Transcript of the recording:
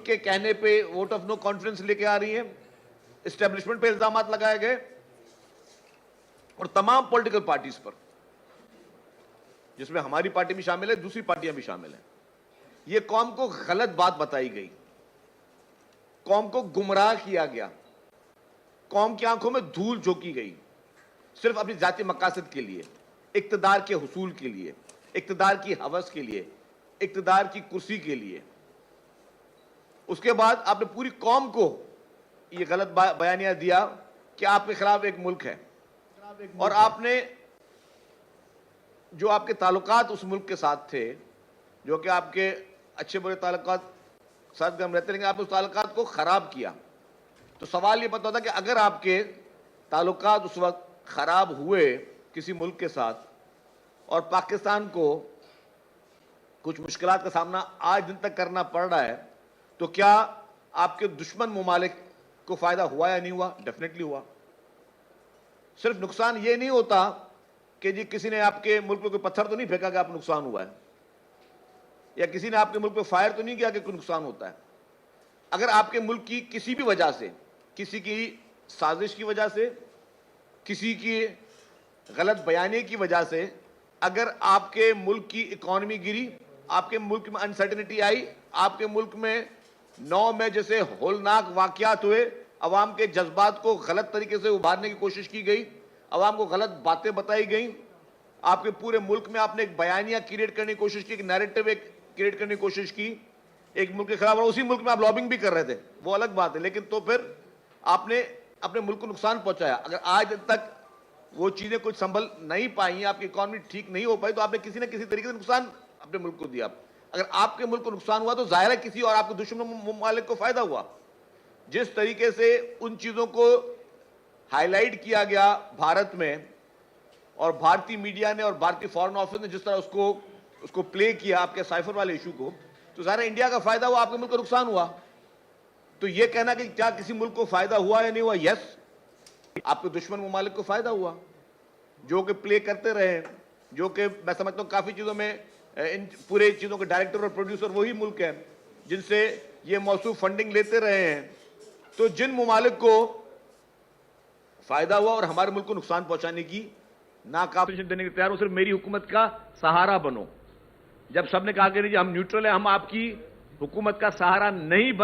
के कहने पे वोट ऑफ नो कॉन्फिडेंस लेके आ रही है, एस्टेब्लिशमेंट पे इल्जाम लगाए गए और तमाम पॉलिटिकल पार्टीज पर, जिसमें हमारी पार्टी भी शामिल है, दूसरी पार्टियां भी शामिल हैं। यह कौम को गलत बात बताई गई, कौम को गुमराह किया गया, कौम की आंखों में धूल झोंकी गई, सिर्फ अपनी जाती मकासद के लिए, इक्तदार के हुसूल के लिए, इक्तदार की हवस के लिए, इक्तदार की कुर्सी के लिए। उसके बाद आपने पूरी कौम को यह गलत बयानिया दिया कि आपके खिलाफ एक मुल्क है, और आपने जो आपके ताल्लुकात उस मुल्क के साथ थे, जो कि आपके अच्छे बुरे ताल्लुकात साथ हम रहते, लेकिन आपने उस ताल्लुकात को खराब किया। तो सवाल यह पता होता कि अगर आपके ताल्लुकात उस वक्त खराब हुए किसी मुल्क के साथ और पाकिस्तान को कुछ मुश्किलात का सामना आज दिन तक करना पड़ रहा है, तो क्या आपके दुश्मन मुमालिक को फायदा हुआ या नहीं हुआ? डेफिनेटली हुआ। सिर्फ नुकसान ये नहीं होता कि जी किसी ने आपके मुल्क में कोई पत्थर तो नहीं फेंका कि आपको नुकसान हुआ है, या किसी ने आपके मुल्क में फायर तो नहीं किया कि कोई नुकसान होता है। अगर आपके मुल्क की किसी भी वजह से, किसी की साजिश की वजह से, किसी की गलत बयानी की वजह से अगर आपके मुल्क की इकॉनमी गिरी, आपके मुल्क में अनसर्टेनिटी आई, आपके मुल्क में 9 मई जैसे होलनाक वाकयात हुए, अवाम के जज्बात को गलत तरीके से उभारने की कोशिश की गई, अवाम को गलत बातें बताई गई, आपके पूरे मुल्क में आपने एक बयानिया क्रिएट करने की कोशिश की, एक नैरेटिव क्रिएट करने की कोशिश की एक मुल्क के खिलाफ, और उसी मुल्क में आप लॉबिंग भी कर रहे थे, वो अलग बात है, लेकिन तो फिर आपने अपने मुल्क को नुकसान पहुंचाया। अगर आज तक वो चीजें कुछ संभल नहीं पाई, आपकी इकॉनमी ठीक नहीं हो पाई, तो आपने किसी न किसी तरीके से नुकसान अपने मुल्क को दिया। अगर आपके मुल्क को नुकसान हुआ तो जाहिर है किसी और आपके दुश्मन मुमालिक को फायदा हुआ। जिस तरीके से उन चीजों को हाईलाइट किया गया भारत में, और भारतीय मीडिया ने और भारतीय फॉरेन ऑफिस ने जिस तरह उसको प्ले किया आपके साइफर वाले इशू को, तो जाहिर है इंडिया का फायदा हुआ, आपके मुल्क को नुकसान हुआ। तो यह कहना कि क्या किसी मुल्क को फायदा हुआ या नहीं हुआ, यस, आपके दुश्मन मुमालिक को फायदा हुआ, जो कि प्ले करते रहे, जो कि मैं समझता हूं काफी चीजों में इन पूरे चीजों के डायरेक्टर और प्रोड्यूसर वही मुल्क है जिनसे ये मौसूफ फंडिंग लेते रहे हैं। तो जिन मुमालिक को फायदा हुआ और हमारे मुल्क को नुकसान पहुंचाने की नाकाबिल देने के तैयार हो, सिर्फ मेरी हुकूमत का सहारा बनो। जब सबने कहा कि नहीं जी हम न्यूट्रल है, हम आपकी हुकूमत का सहारा नहीं बन